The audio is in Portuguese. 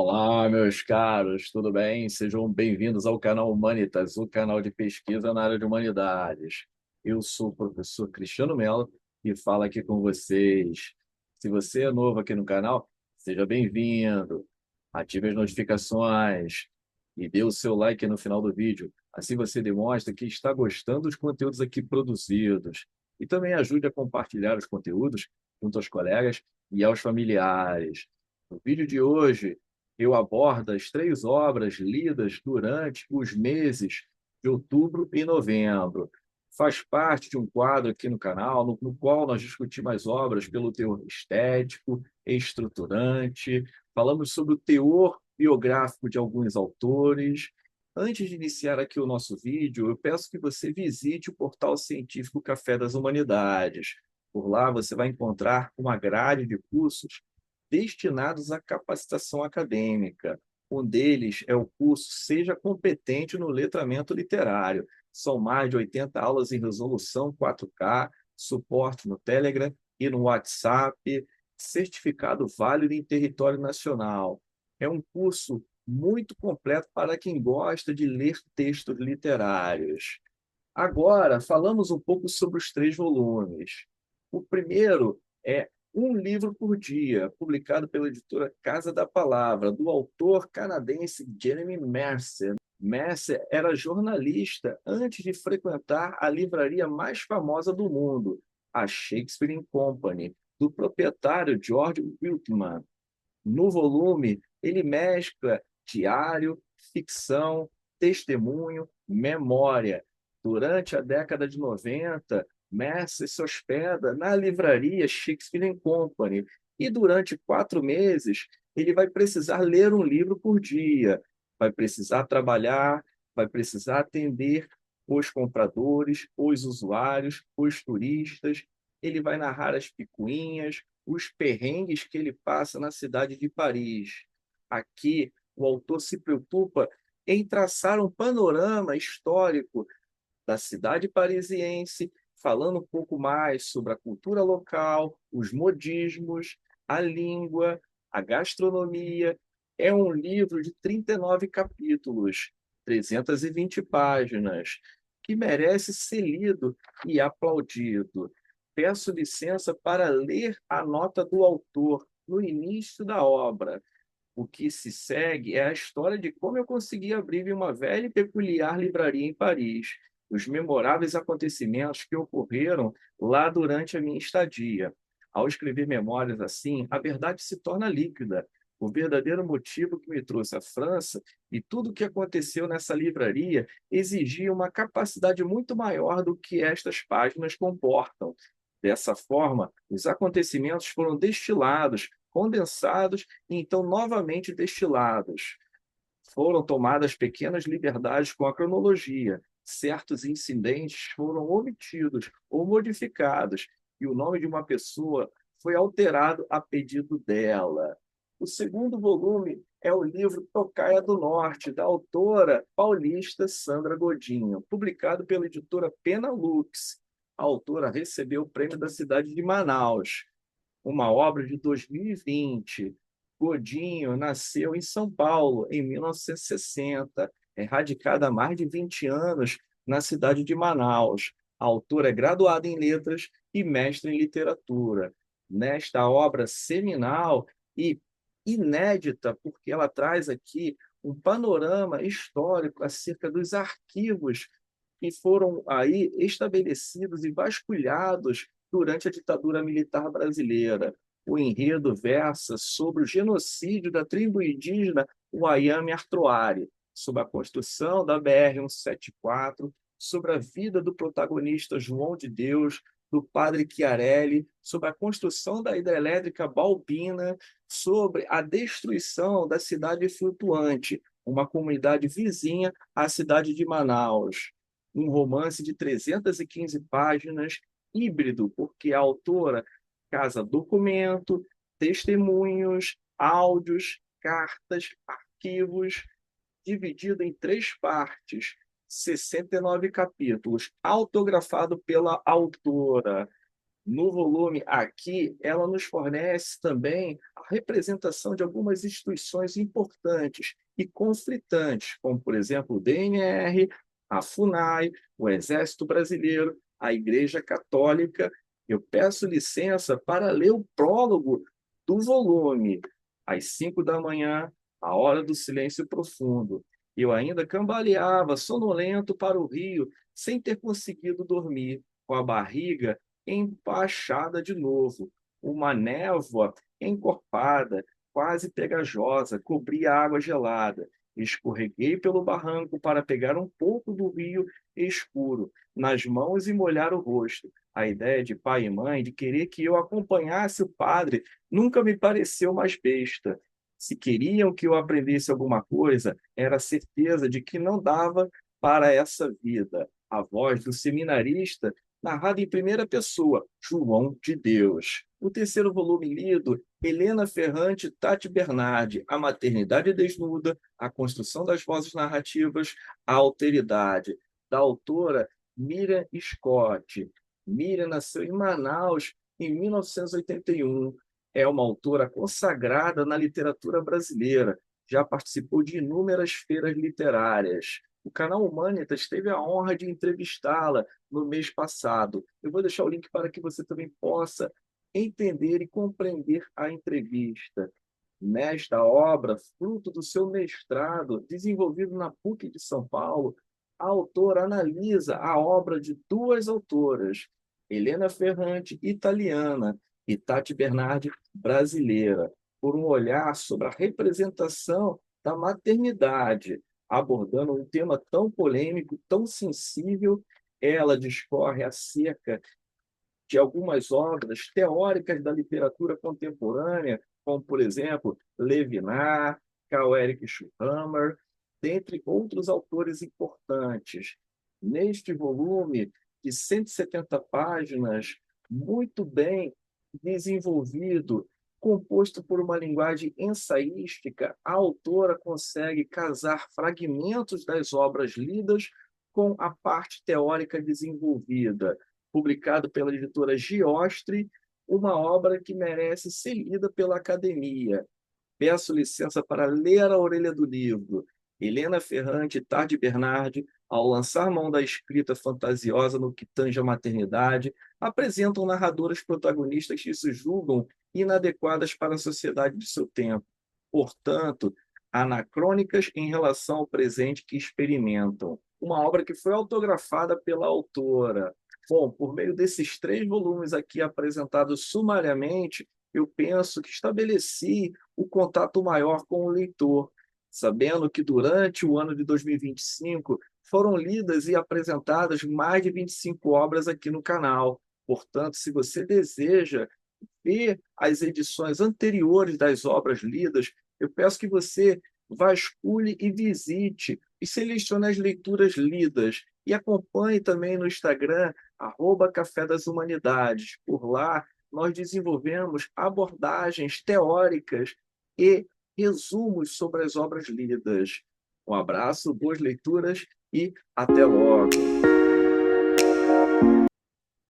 Olá, meus caros, tudo bem? Sejam bem-vindos ao canal Humanitas, o canal de pesquisa na área de humanidades. Eu sou o professor Cristiano Mello e falo aqui com vocês. Se você é novo aqui no canal, seja bem-vindo. Ative as notificações e dê o seu like no final do vídeo. Assim você demonstra que está gostando dos conteúdos aqui produzidos. E também ajude a compartilhar os conteúdos junto aos colegas e aos familiares. No vídeo de hoje, eu abordo as três obras lidas durante os meses de outubro e novembro. Faz parte de um quadro aqui no canal, no qual nós discutimos as obras pelo teor estético, estruturante, falamos sobre o teor biográfico de alguns autores. Antes de iniciar aqui o nosso vídeo, eu peço que você visite o portal científico Café das Humanidades. Por lá você vai encontrar uma grade de cursos destinados à capacitação acadêmica. Um deles é o curso Seja Competente no Letramento Literário. São mais de 80 aulas em resolução 4K, suporte no Telegram e no WhatsApp, certificado válido em território nacional. É um curso muito completo para quem gosta de ler textos literários. Agora, falamos um pouco sobre os três volumes. O primeiro é Um Livro por Dia, publicado pela editora Casa da Palavra, do autor canadense Jeremy Mercer. Mercer era jornalista antes de frequentar a livraria mais famosa do mundo, a Shakespeare Company, do proprietário George Wiltman. No volume, ele mescla diário, ficção, testemunho, memória. Durante a década de 90, Mercer se hospeda na livraria Shakespeare Company e durante 4 meses ele vai precisar ler um livro por dia, vai precisar trabalhar, vai precisar atender os compradores, os usuários, os turistas. Ele vai narrar as picuinhas, os perrengues que ele passa na cidade de Paris. Aqui, o autor se preocupa em traçar um panorama histórico da cidade parisiense, falando um pouco mais sobre a cultura local, os modismos, a língua, a gastronomia. É um livro de 39 capítulos, 320 páginas, que merece ser lido e aplaudido. Peço licença para ler a nota do autor no início da obra. O que se segue é a história de como eu consegui abrir uma velha e peculiar livraria em Paris, os memoráveis acontecimentos que ocorreram lá durante a minha estadia. Ao escrever memórias assim, a verdade se torna líquida. O verdadeiro motivo que me trouxe à França e tudo o que aconteceu nessa livraria exigia uma capacidade muito maior do que estas páginas comportam. Dessa forma, os acontecimentos foram destilados, condensados e então novamente destilados. Foram tomadas pequenas liberdades com a cronologia. Certos incidentes foram omitidos ou modificados, e o nome de uma pessoa foi alterado a pedido dela. O segundo volume é o livro Tocaia do Norte, da autora paulista Sandra Godinho, publicado pela editora Penalux. A autora recebeu o prêmio da cidade de Manaus, uma obra de 2020. Godinho nasceu em São Paulo em 1960, é radicada há mais de 20 anos na cidade de Manaus. A autora é graduada em letras e mestre em literatura. Nesta obra seminal e inédita, porque ela traz aqui um panorama histórico acerca dos arquivos que foram aí estabelecidos e vasculhados durante a ditadura militar brasileira. O enredo versa sobre o genocídio da tribo indígena Wayame-Artroari, sobre a construção da BR-174, sobre a vida do protagonista João de Deus, do padre Chiarelli, sobre a construção da hidrelétrica Balbina, sobre a destruição da cidade flutuante, uma comunidade vizinha à cidade de Manaus. Um romance de 315 páginas, híbrido, porque a autora casa documento, testemunhos, áudios, cartas, arquivos, dividido em três partes, 69 capítulos, autografado pela autora. No volume aqui, ela nos fornece também a representação de algumas instituições importantes e conflitantes, como, por exemplo, o DNR, a FUNAI, o Exército Brasileiro, a Igreja Católica. Eu peço licença para ler o prólogo do volume, às 5 da manhã, a hora do silêncio profundo. Eu ainda cambaleava, sonolento para o rio, sem ter conseguido dormir, com a barriga empachada de novo. Uma névoa encorpada, quase pegajosa, cobria a água gelada. Escorreguei pelo barranco para pegar um pouco do rio escuro nas mãos e molhar o rosto. A ideia de pai e mãe de querer que eu acompanhasse o padre nunca me pareceu mais besta. Se queriam que eu aprendesse alguma coisa, era a certeza de que não dava para essa vida. A voz do seminarista narrado em primeira pessoa, João de Deus. O terceiro volume lido, Helena Ferrante, Tati Bernardi, A Maternidade Desnuda, A Construção das Vozes Narrativas, A Alteridade, da autora Miriam Scott. Miriam nasceu em Manaus em 1981. É uma autora consagrada na literatura brasileira. Já participou de inúmeras feiras literárias. O canal Humanitas teve a honra de entrevistá-la no mês passado. Eu vou deixar o link para que você também possa entender e compreender a entrevista. Nesta obra, fruto do seu mestrado, desenvolvido na PUC de São Paulo, a autora analisa a obra de duas autoras, Helena Ferrante, italiana, e Tati Bernardi, brasileira, por um olhar sobre a representação da maternidade, abordando um tema tão polêmico, tão sensível. Ela discorre acerca de algumas obras teóricas da literatura contemporânea, como, por exemplo, Levinas, Karl Erich Schuhammer, dentre outros autores importantes. Neste volume de 170 páginas, muito bem desenvolvido, composto por uma linguagem ensaística, a autora consegue casar fragmentos das obras lidas com a parte teórica desenvolvida, publicado pela editora Giostre, uma obra que merece ser lida pela academia. Peço licença para ler a orelha do livro. Helena Ferrante e Tarde Bernardi, ao lançar mão da escrita fantasiosa no que tange à maternidade, apresentam narradoras protagonistas que se julgam inadequadas para a sociedade de seu tempo. Portanto, anacrônicas em relação ao presente que experimentam. Uma obra que foi autografada pela autora. Bom, por meio desses 3 volumes aqui apresentados sumariamente, eu penso que estabeleci o contato maior com o leitor, sabendo que durante o ano de 2025 foram lidas e apresentadas mais de 25 obras aqui no canal. Portanto, se você deseja ver as edições anteriores das obras lidas, eu peço que você vasculhe e visite e selecione as leituras lidas e acompanhe também no Instagram, Café das Humanidades. Por lá, nós desenvolvemos abordagens teóricas e resumos sobre as obras lidas. Um abraço, boas leituras e até logo!